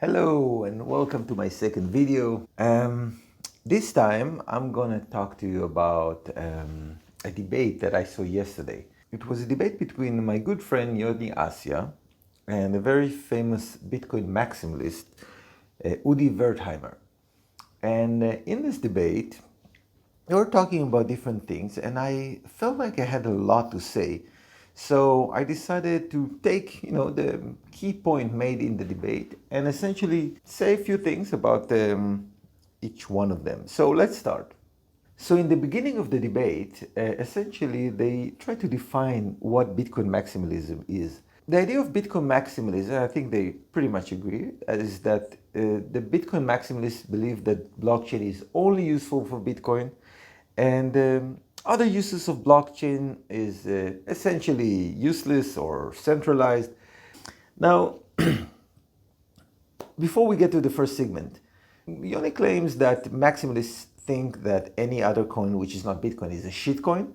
Hello and welcome to my second video. This time I'm gonna talk to you about a debate that I saw yesterday. It was a debate between my good friend Yoni Assia and a very famous Bitcoin maximalist, Udi Wertheimer. And in this debate, they were talking about different things, and I felt like I had a lot to say. So I decided to take, the key point made in the debate and essentially say a few things about each one of them. So let's start. So in the beginning of the debate, essentially they try to define what Bitcoin maximalism is. The idea of Bitcoin maximalism, I think they pretty much agree, is that the Bitcoin maximalists believe that blockchain is only useful for Bitcoin, and other uses of blockchain is essentially useless or centralized. Now, before we get to the first segment, Yoni claims that maximalists think that any other coin which is not Bitcoin is a shitcoin.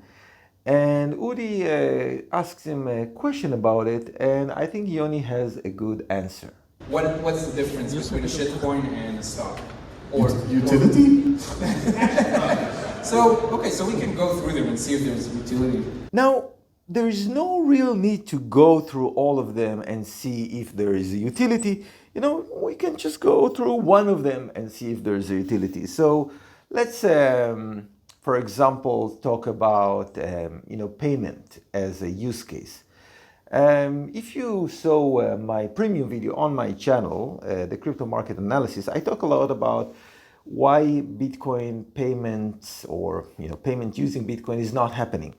And Udi asks him a question about it, and I think Yoni has a good answer. What's the difference between a shitcoin and a stock? Or utility? So we can go through them and see if there's utility. Now, there is no real need to go through all of them and see if there is a utility. We can just go through one of them and see if there's a utility. So let's, for example, talk about, payment as a use case. If you saw my premium video on my channel, the crypto market analysis, I talk a lot about why Bitcoin payments or payment using Bitcoin is not happening.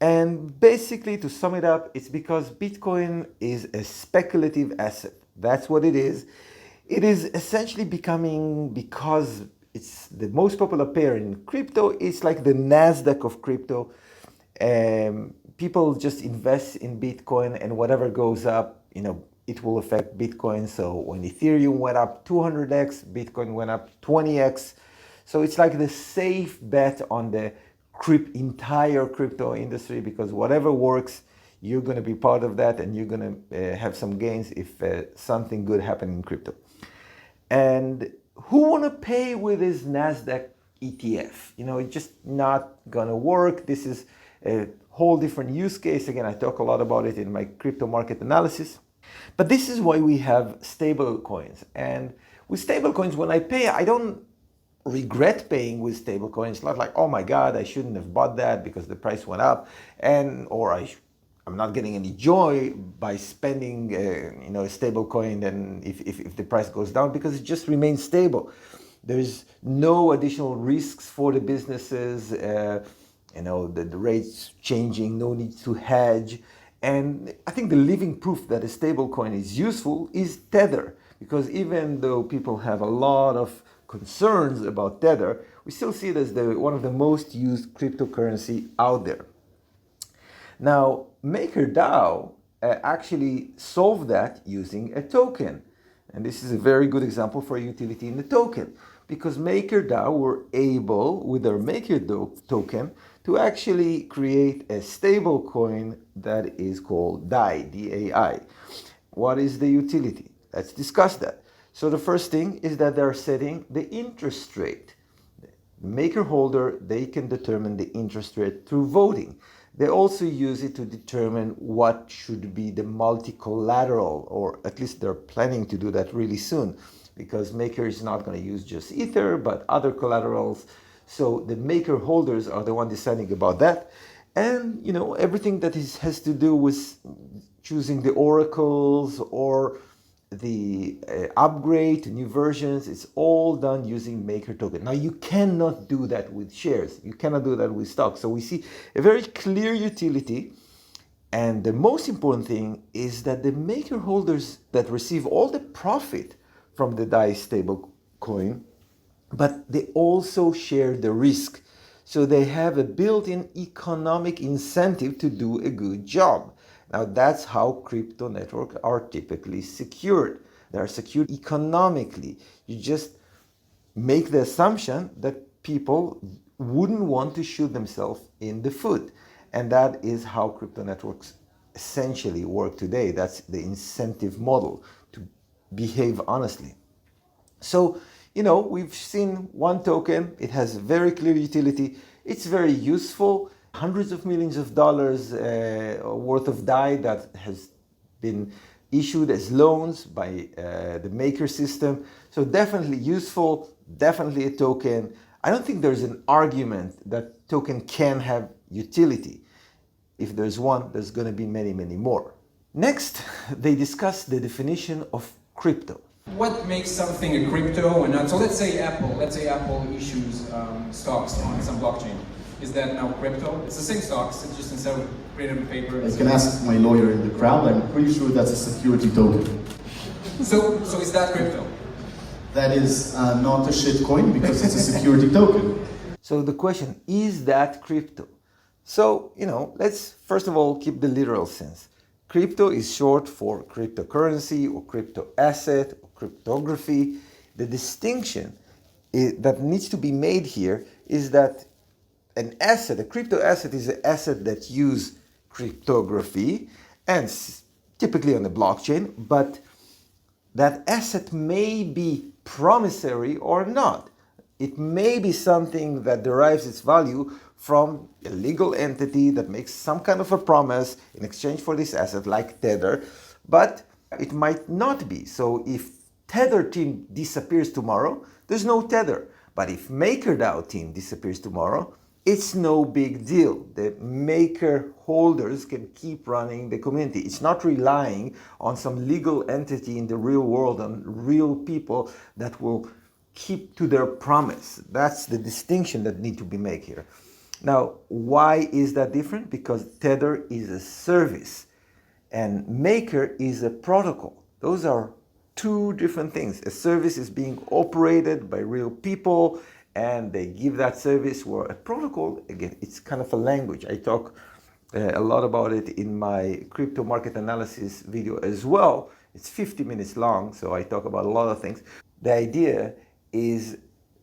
And basically, to sum it up, it's because Bitcoin is a speculative asset. That's what it is. It is essentially becoming, because it's the most popular pair in crypto, it's like the NASDAQ of crypto. People just invest in Bitcoin, and whatever goes up, it will affect Bitcoin. So when Ethereum went up 200x, Bitcoin went up 20x. So it's like the safe bet on the entire crypto industry, because whatever works, you're going to be part of that, and you're going to have some gains if something good happens in crypto. And who want to pay with this NASDAQ ETF? It's just not going to work. This is a whole different use case. Again, I talk a lot about it in my crypto market analysis. But this is why we have stable coins. And with stable coins, when I pay, I don't regret paying with stable coins. It's not like, oh my God, I shouldn't have bought that because the price went up, or I'm not getting any joy by spending a stable coin and if the price goes down, because it just remains stable. There's no additional risks for the businesses. The rates changing, no need to hedge. And I think the living proof that a stable coin is useful is Tether, because even though people have a lot of concerns about Tether, we still see it as one of the most used cryptocurrency out there. Now, MakerDAO actually solved that using a token. And this is a very good example for a utility in the token, because MakerDAO were able, with their MakerDAO token, to actually create a stable coin that is called DAI, D-A-I. What is the utility? Let's discuss that. So the first thing is that they're setting the interest rate. The maker holder, they can determine the interest rate through voting. They also use it to determine what should be the multi-collateral, or at least they're planning to do that really soon, because Maker is not going to use just Ether, but other collaterals. So the Maker holders are the one deciding about that. And, everything that has to do with choosing the oracles or the upgrade to new versions, it's all done using Maker token. Now, you cannot do that with shares. You cannot do that with stocks. So we see a very clear utility. And the most important thing is that the Maker holders that receive all the profit from the DAI stable coin, but they also share the risk. So they have a built-in economic incentive to do a good job. Now, that's how crypto networks are typically secured. They are secured economically. You just make the assumption that people wouldn't want to shoot themselves in the foot. And that is how crypto networks essentially work today. That's the incentive model, to behave honestly. So, we've seen one token. It has very clear utility. It's very useful. Hundreds of millions of dollars worth of DAI that has been issued as loans by the maker system. So definitely useful, definitely a token. I don't think there's an argument that token can have utility. If there's one, there's going to be many, many more. Next, they discuss the definition of crypto. What makes something a crypto and not? So let's say Apple issues stocks on some blockchain. Is that now crypto? It's the same stocks, it's just instead of printed on paper. I can ask my lawyer in the crowd. I'm pretty sure that's a security token. So is that crypto? That is not a shitcoin because it's a security token. So the question, is that crypto? So, let's first of all keep the literal sense. Crypto is short for cryptocurrency or crypto asset or cryptography. The distinction that needs to be made here is that an asset, a crypto asset, is an asset that uses cryptography and typically on the blockchain, but that asset may be promissory or not. It may be something that derives its value from a legal entity that makes some kind of a promise in exchange for this asset, like Tether, but it might not be. So if Tether team disappears tomorrow, there's no Tether. But if MakerDAO team disappears tomorrow, it's no big deal. The maker holders can keep running the community. It's not relying on some legal entity in the real world, on real people that will keep to their promise. That's the distinction that needs to be made here. Now, why is that different? Because Tether is a service and Maker is a protocol. Those are two different things. A service is being operated by real people and they give that service, where a protocol, again, it's kind of a language. I talk a lot about it in my crypto market analysis video as well. It's 50 minutes long, so I talk about a lot of things. The idea is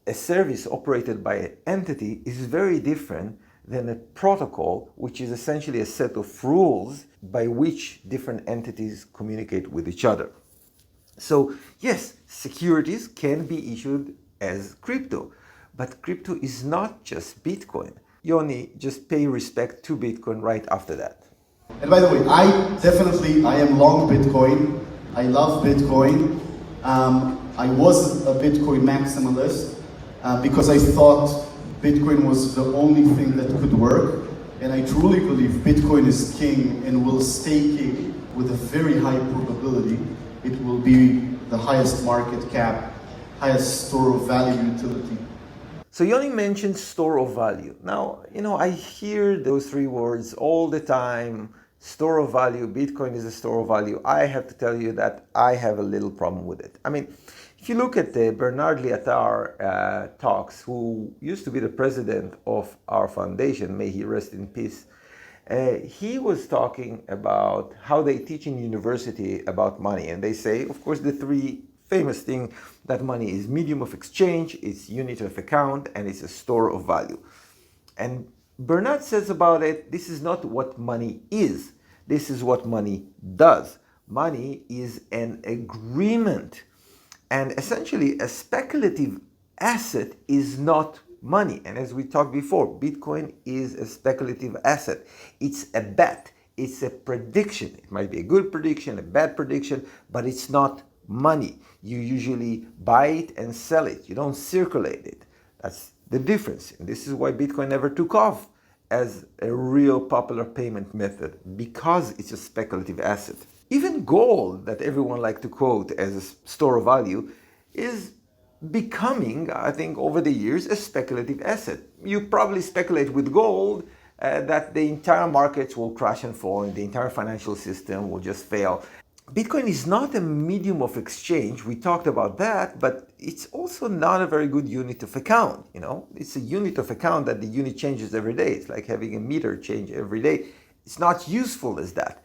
a service operated by an entity is very different than a protocol, which is essentially a set of rules by which different entities communicate with each other. So yes, securities can be issued as crypto, but crypto is not just Bitcoin. Yoni, just pay respect to Bitcoin right after that. And by the way, I am long Bitcoin. I love Bitcoin. I was a Bitcoin maximalist because I thought Bitcoin was the only thing that could work. And I truly believe Bitcoin is king and will stay king with a very high probability. It will be the highest market cap, highest store of value utility. So Yoni mentioned store of value. Now, I hear those three words all the time. Store of value, Bitcoin is a store of value. I have to tell you that I have a little problem with it. I mean, if you look at the Bernard Liatar talks, who used to be the president of our foundation, may he rest in peace, he was talking about how they teach in university about money. And they say, of course, the three famous thing that money is medium of exchange, it's unit of account, and it's a store of value. And Bernard says about it, this is not what money is. This is what money does. Money is an agreement. And essentially, a speculative asset is not money. And as we talked before, Bitcoin is a speculative asset. It's a bet. It's a prediction. It might be a good prediction, a bad prediction, but it's not money. You usually buy it and sell it. You don't circulate it. That's the difference. And this is why Bitcoin never took off as a real popular payment method, because it's a speculative asset. Even gold, that everyone likes to quote as a store of value, is becoming, I think, over the years, a speculative asset. You probably speculate with gold that the entire markets will crash and fall and the entire financial system will just fail. Bitcoin is not a medium of exchange. We talked about that, but it's also not a very good unit of account. It's a unit of account that the unit changes every day. It's like having a meter change every day. It's not useful as that.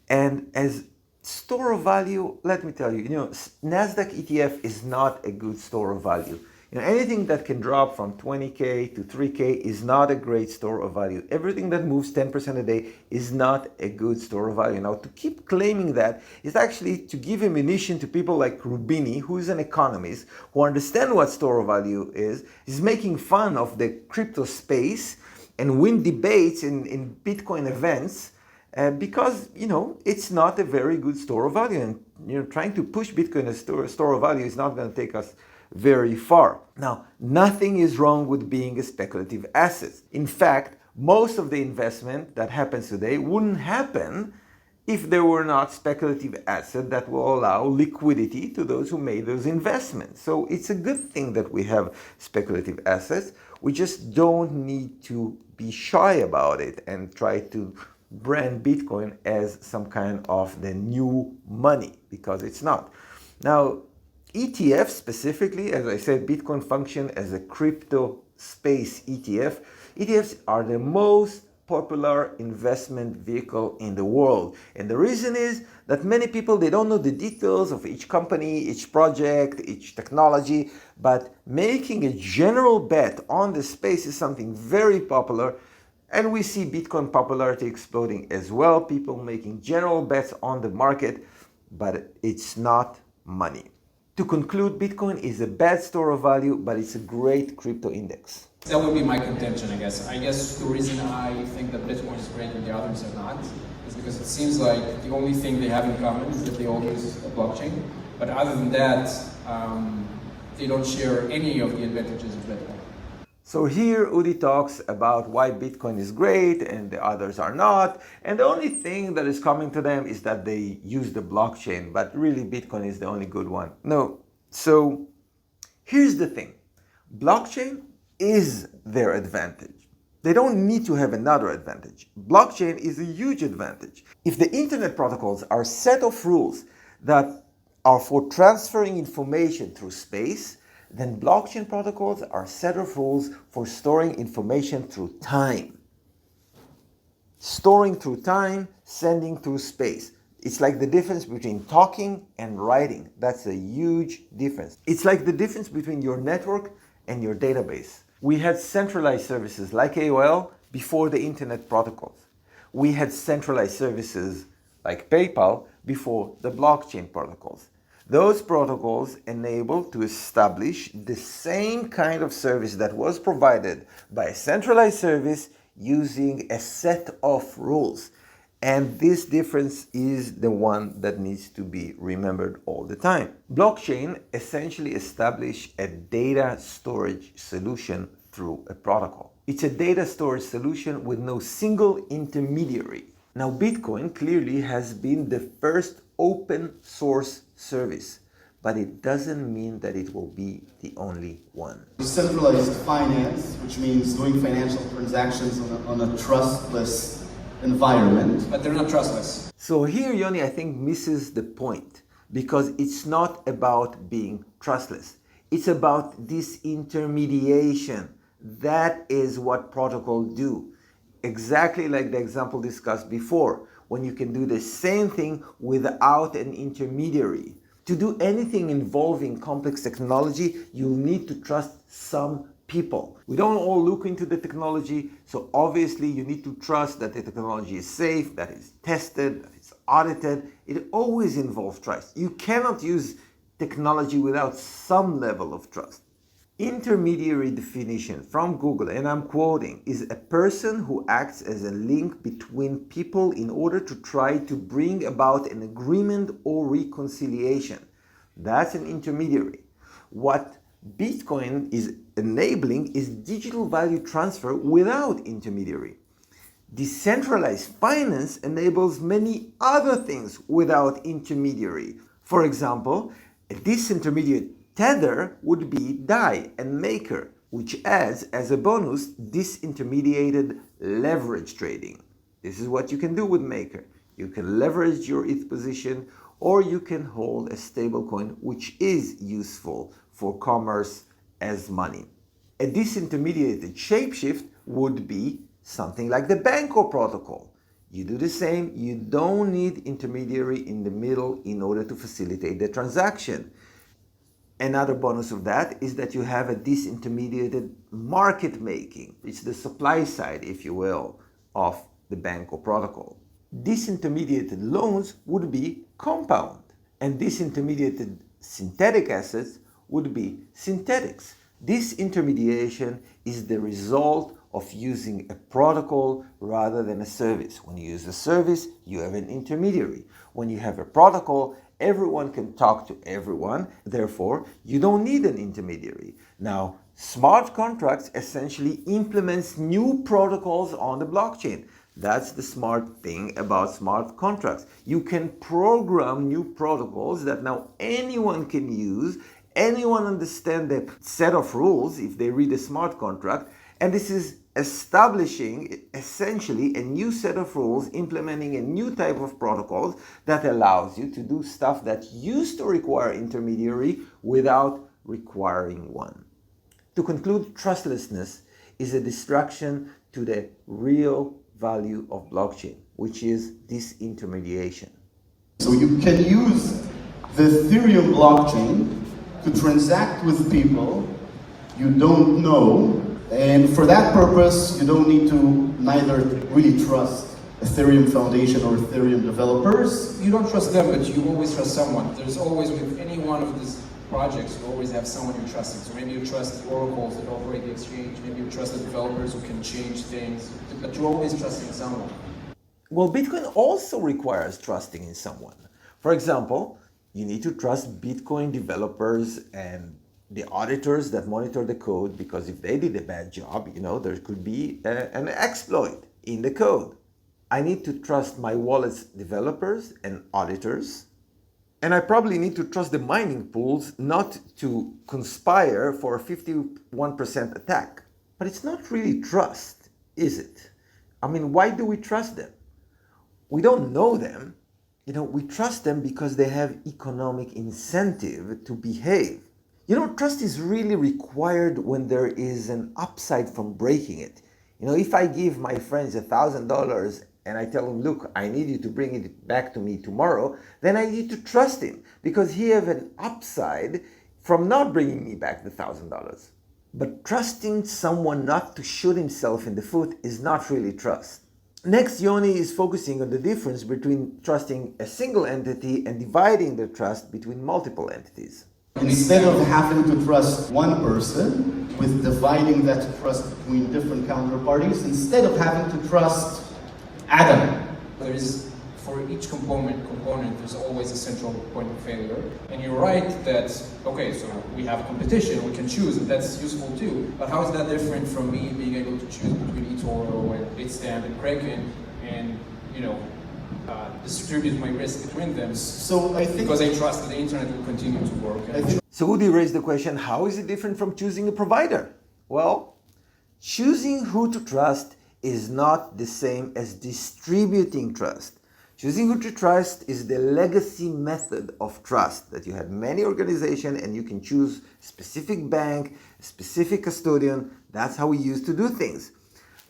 And as store of value, let me tell you, NASDAQ ETF is not a good store of value. Anything that can drop from 20K to 3K is not a great store of value. Everything that moves 10% a day is not a good store of value. Now, to keep claiming that is actually to give ammunition to people like Rubini, who is an economist, who understand what store of value is making fun of the crypto space and win debates in Bitcoin events because, it's not a very good store of value. And, trying to push Bitcoin as store of value is not going to take us very far. Now, nothing is wrong with being a speculative asset. In fact, most of the investment that happens today wouldn't happen if there were not speculative assets that will allow liquidity to those who made those investments. So it's a good thing that we have speculative assets. We just don't need to be shy about it and try to brand Bitcoin as some kind of the new money, because it's not. Now, ETFs specifically, as I said, Bitcoin function as a crypto space ETF. ETFs are the most popular investment vehicle in the world. And the reason is that many people, they don't know the details of each company, each project, each technology, but making a general bet on the space is something very popular. And we see Bitcoin popularity exploding as well, people making general bets on the market, but it's not money. To conclude, Bitcoin is a bad store of value, but it's a great crypto index. That would be my contention, I guess. I guess the reason I think that Bitcoin is great and the others are not is because it seems like the only thing they have in common is that they all use a blockchain. But other than that, they don't share any of the advantages of Bitcoin. So here Udi talks about why Bitcoin is great and the others are not. And the only thing that is coming to them is that they use the blockchain, but really Bitcoin is the only good one. No. So here's the thing. Blockchain is their advantage. They don't need to have another advantage. Blockchain is a huge advantage. If the internet protocols are a set of rules that are for transferring information through space, then blockchain protocols are a set of rules for storing information through time. Storing through time, sending through space. It's like the difference between talking and writing. That's a huge difference. It's like the difference between your network and your database. We had centralized services like AOL before the internet protocols. We had centralized services like PayPal before the blockchain protocols. Those protocols enable to establish the same kind of service that was provided by a centralized service using a set of rules. And this difference is the one that needs to be remembered all the time. Blockchain essentially establishes a data storage solution through a protocol. It's a data storage solution with no single intermediary. Now, Bitcoin clearly has been the first open source service, but it doesn't mean that it will be the only one. Decentralized finance, which means doing financial transactions on a trustless environment. But they're not trustless. So here, Yoni, I think misses the point, because it's not about being trustless. It's about disintermediation. That is what protocols do. Exactly like the example discussed before, when you can do the same thing without an intermediary. To do anything involving complex technology, you'll need to trust some people. We don't all look into the technology, so obviously you need to trust that the technology is safe, that it's tested, that it's audited. It always involves trust. You cannot use technology without some level of trust. Intermediary definition from Google, and I'm quoting, is a person who acts as a link between people in order to try to bring about an agreement or reconciliation. That's an intermediary. What Bitcoin is enabling is digital value transfer without intermediary. Decentralized finance enables many other things without intermediary. For example, a disintermediate Tether would be DAI and Maker, which adds as a bonus disintermediated leverage trading. This is what you can do with Maker. You can leverage your ETH position, or you can hold a stablecoin, which is useful for commerce as money. A disintermediated shapeshift would be something like the Banco protocol. You do the same. You don't need intermediary in the middle in order to facilitate the transaction. Another bonus of that is that you have a disintermediated market making. It's the supply side, if you will, of the bank or protocol. Disintermediated loans would be compound, and disintermediated synthetic assets would be synthetics. Disintermediation is the result of using a protocol rather than a service. When you use a service, you have an intermediary. When you have a protocol, everyone can talk to everyone, therefore you don't need an intermediary. Now, smart contracts essentially implements new protocols on the blockchain. That's the smart thing about smart contracts. You can program new protocols that now anyone can use, anyone understand the set of rules if they read a smart contract, and this is establishing essentially a new set of rules, implementing a new type of protocols that allows you to do stuff that used to require intermediary without requiring one. To conclude, trustlessness is a distraction to the real value of blockchain, which is disintermediation. So you can use the Ethereum blockchain to transact with people you don't know, and for that purpose, you don't need to neither really trust Ethereum Foundation or Ethereum developers. You don't trust them, but you always trust someone. There's always, with any one of these projects, you always have someone you're trusting. So maybe you trust the oracles that operate the exchange, maybe you trust the developers who can change things, but you're always trusting someone. Well, Bitcoin also requires trusting in someone. For example, you need to trust Bitcoin developers and the auditors that monitor the code, because if they did a bad job, there could be an exploit in the code. I need to trust my wallet's developers and auditors. And I probably need to trust the mining pools not to conspire for a 51% attack. But it's not really trust, is it? I mean, why do we trust them? We don't know them. We trust them because they have economic incentive to behave. Trust is really required when there is an upside from breaking it. If I give my friends $1,000 and I tell him, look, I need you to bring it back to me tomorrow, then I need to trust him because he has an upside from not bringing me back the $1,000. But trusting someone not to shoot himself in the foot is not really trust. Next, Yoni is focusing on the difference between trusting a single entity and dividing the trust between multiple entities. Instead of having to trust one person, with dividing that trust between different counterparties, instead of having to trust Adam. There is, for each component, there's always a central point of failure. And you're right that, okay, so we have competition, we can choose, and that's useful too. But how is that different from me being able to choose between eToro and Bitstamp and Kraken and, distribute my risk between them? So I think because I trust that the internet will continue to work. So Udi raised the question, how is it different from choosing a provider? Well, choosing who to trust is not the same as distributing trust. Choosing who to trust is the legacy method of trust, that you have many organizations and you can choose specific bank, specific custodian. That's how we used to do things.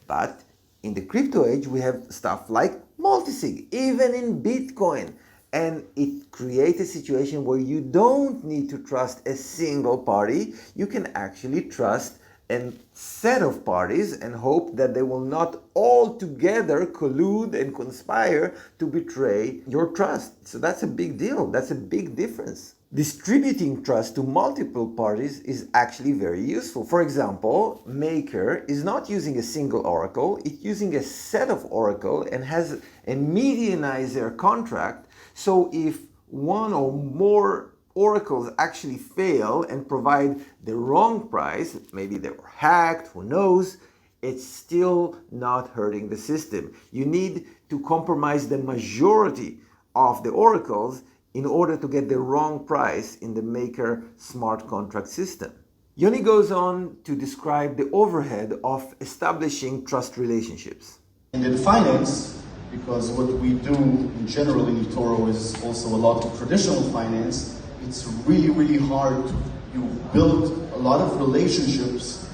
But in the crypto age, we have stuff like multisig, even in Bitcoin. And it creates a situation where you don't need to trust a single party. You can actually trust a set of parties and hope that they will not all together collude and conspire to betray your trust. So that's a big deal. That's a big difference. Distributing trust to multiple parties is actually very useful. For example, Maker is not using a single oracle, it's using a set of oracle and has a medianizer contract. So if one or more oracles actually fail and provide the wrong price, maybe they were hacked, who knows, it's still not hurting the system. You need to compromise the majority of the oracles in order to get the wrong price in the Maker smart contract system. Yoni goes on to describe the overhead of establishing trust relationships. And in finance, because what we do in general in eToro is also a lot of traditional finance, it's really, really hard. You build a lot of relationships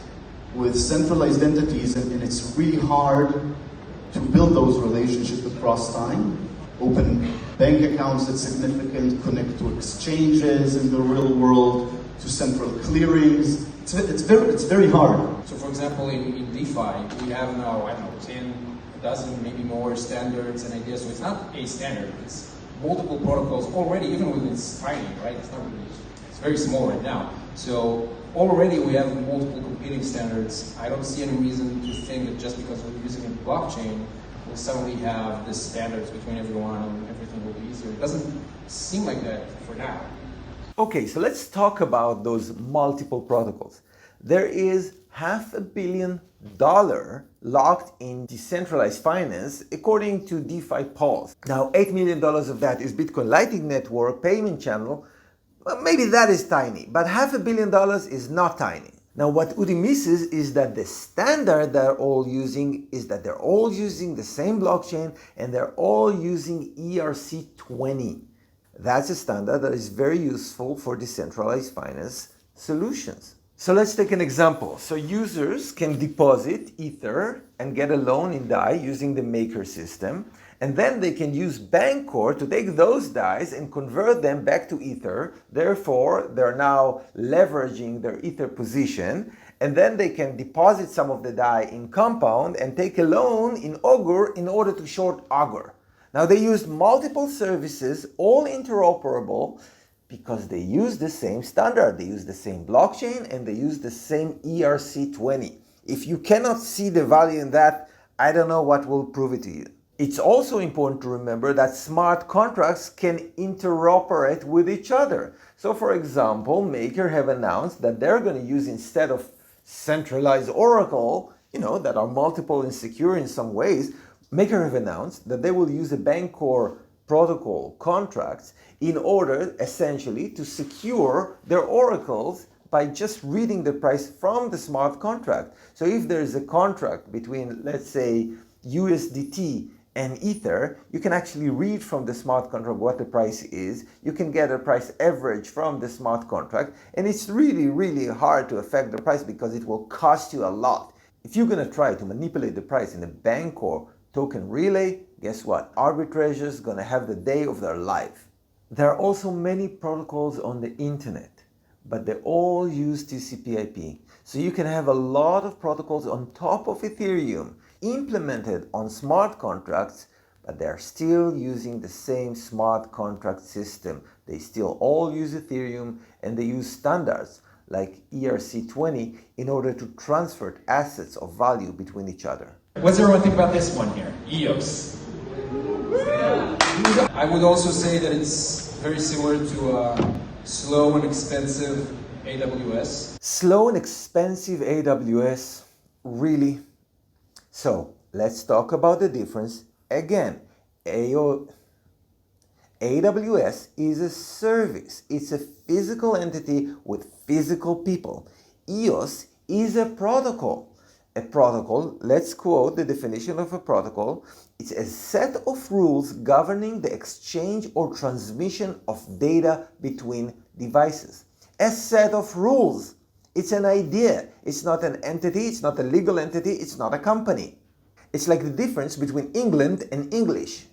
with centralized entities, and it's really hard to build those relationships across time. Open bank accounts that's significant, connect to exchanges in the real world, to central clearings. It's very hard. So for example, in DeFi, we have now, I don't know, 10, a dozen, maybe more standards and ideas. So it's not a standard, it's multiple protocols already, even when it's tiny, right? It's not really, it's very small right now. So already we have multiple competing standards. I don't see any reason to think that just because we're using a blockchain, we'll suddenly have the standards between everyone and everything will be easier. It doesn't seem like that for now. Okay, so let's talk about those multiple protocols. There is $500 million locked in decentralized finance according to DeFi polls. Now, $8 million of that is Bitcoin Lightning Network payment channel. Well, maybe that is tiny, but $500 million is not tiny. Now, what Udi misses is that the standard they're all using is that they're all using the same blockchain and they're all using ERC20. That's a standard that is very useful for decentralized finance solutions. So let's take an example. So users can deposit Ether and get a loan in DAI using the Maker system. And then they can use Bancor to take those DAIs and convert them back to Ether. Therefore, they're now leveraging their Ether position. And then they can deposit some of the DAI in Compound and take a loan in Augur in order to short Augur. Now they used multiple services, all interoperable, because they use the same standard. They use the same blockchain and they use the same ERC20. If you cannot see the value in that, I don't know what will prove it to you. It's also important to remember that smart contracts can interoperate with each other. So for example, Maker have announced that they're going to use, instead of centralized Oracle, that are multiple and secure in some ways, Maker have announced that they will use a Bancor protocol contracts in order essentially to secure their oracles by just reading the price from the smart contract. So if there is a contract between, let's say, USDT and Ether, you can actually read from the smart contract what the price is. You can get a price average from the smart contract, and it's really, really hard to affect the price because it will cost you a lot. If you're going to try to manipulate the price in a Bancor token relay, guess what? Arbitrageurs going to have the day of their life. There are also many protocols on the internet, but they all use TCP/IP. So you can have a lot of protocols on top of Ethereum implemented on smart contracts, but they're still using the same smart contract system. They still all use Ethereum and they use standards like ERC20 in order to transfer assets of value between each other. What's everyone think about this one here? EOS. I would also say that it's very similar to slow and expensive AWS. Slow and expensive AWS, really? So let's talk about the difference again. AWS is a service. It's a physical entity with physical people. EOS is a protocol. A protocol, let's quote the definition of a protocol. It's a set of rules governing the exchange or transmission of data between devices. A set of rules. It's an idea. It's not an entity. It's not a legal entity. It's not a company. It's like the difference between England and English.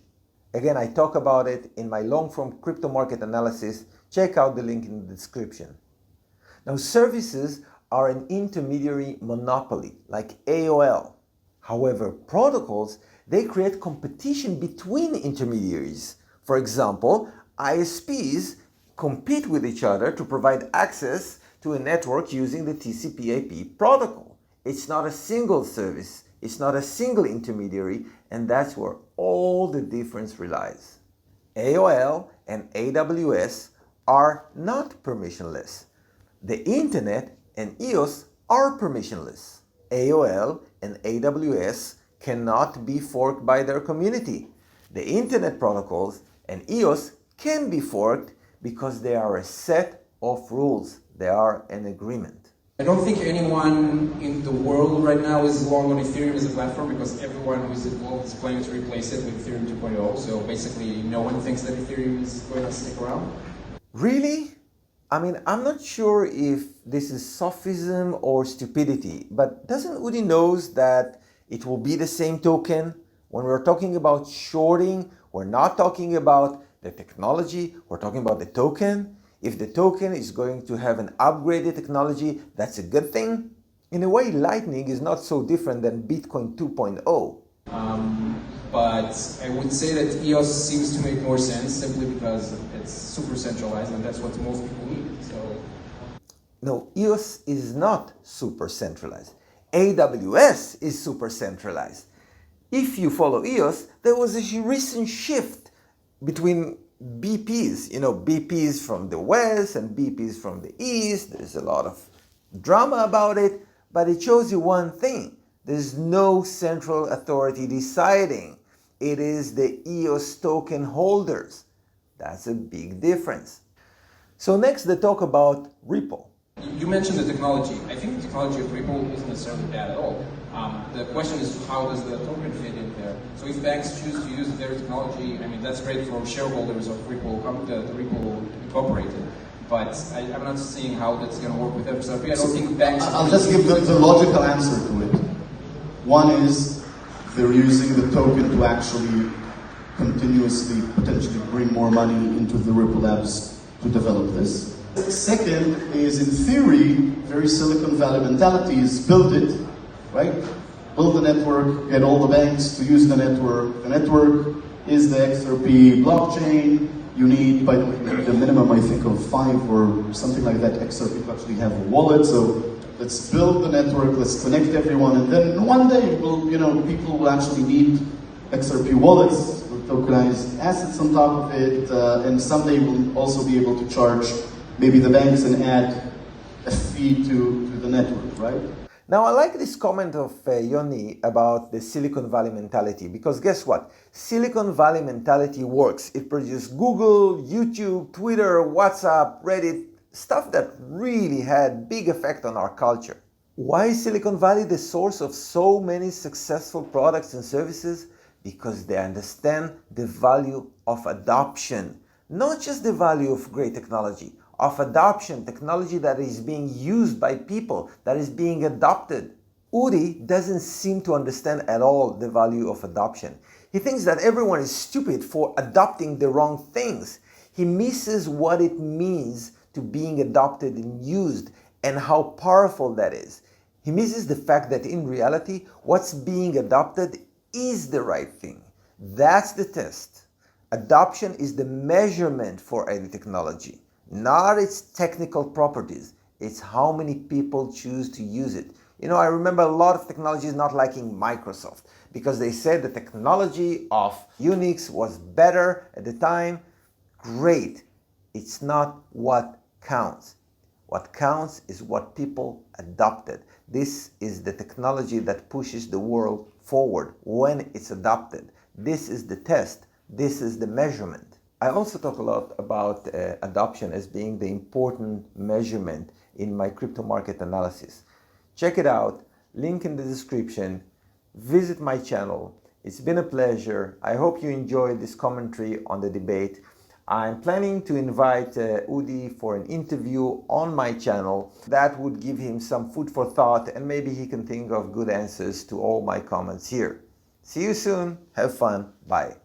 Again, I talk about it in my long-form crypto market analysis. Check out the link in the description. Now, services are an intermediary monopoly, like AOL. However, protocols, they create competition between intermediaries. For example, ISPs compete with each other to provide access to a network using the TCP/IP protocol. It's not a single service, it's not a single intermediary, and that's where all the difference relies. AOL and AWS are not permissionless. The internet and EOS are permissionless. AOL and AWS cannot be forked by their community. The internet protocols and EOS can be forked because they are a set of rules. They are an agreement. I don't think anyone in the world right now is long on Ethereum as a platform because everyone who's involved is planning to replace it with Ethereum 2.0. So basically, no one thinks that Ethereum is going to stick around. Really? I mean, I'm not sure if this is sophism or stupidity, but doesn't Udi knows that it will be the same token? When we're talking about shorting, we're not talking about The technology, we're talking about the token. If the token is going to have an upgraded technology, that's a good thing. In a way, Lightning is not so different than Bitcoin 2.0. But I would say that EOS seems to make more sense simply because it's super centralized and that's what most people need. So no, EOS is not super centralized. AWS is super centralized. If you follow EOS, there was a recent shift between BPs, BPs from the West and BPs from the East. There's a lot of drama about it, but it shows you one thing. There's no central authority deciding. It is the EOS token holders. That's a big difference. So next, the talk about Ripple. You mentioned the technology. I think the technology of Ripple isn't necessarily bad at all. The question is, how does the token fit in there? So if banks choose to use their technology, I mean, that's great for shareholders of Ripple, the Ripple Incorporated. But I'm not seeing how that's going to work with XRP. I don't think banks... I'll just give the logical answer to it. One is they're using the token to actually continuously, potentially bring more money into the Ripple Labs to develop this. Second is, in theory, very Silicon Valley mentality is build it, right? Build the network, get all the banks to use the network. The network is the XRP blockchain. You need, by the way, the minimum, I think, of 5 or something like that XRP to actually have a wallet. So let's build the network, let's connect everyone, and then one day, people will actually need XRP wallets with tokenized assets on top of it, and someday we'll also be able to charge maybe the banks and add a fee to the network, right? Now, I like this comment of Yoni about the Silicon Valley mentality, because guess what? Silicon Valley mentality works. It produces Google, YouTube, Twitter, WhatsApp, Reddit, stuff that really had big effect on our culture. Why is Silicon Valley the source of so many successful products and services? Because they understand the value of adoption, not just the value of great technology, of adoption, technology that is being used by people, that is being adopted. Udi doesn't seem to understand at all the value of adoption. He thinks that everyone is stupid for adopting the wrong things. He misses what it means to being adopted and used and how powerful that is. He misses the fact that in reality, what's being adopted is the right thing. That's the test. Adoption is the measurement for any technology. Not its technical properties, it's how many people choose to use it. I remember a lot of technologies not liking Microsoft because they said the technology of Unix was better at the time. Great. It's not what counts. What counts is what people adopted. This is the technology that pushes the world forward when it's adopted. This is the test. This is the measurement. I also talk a lot about adoption as being the important measurement in my crypto market analysis. Check it out, link in the description, visit my channel. It's been a pleasure. I hope you enjoyed this commentary on the debate. I'm planning to invite Udi for an interview on my channel. That would give him some food for thought and maybe he can think of good answers to all my comments here. See you soon. Have fun. Bye.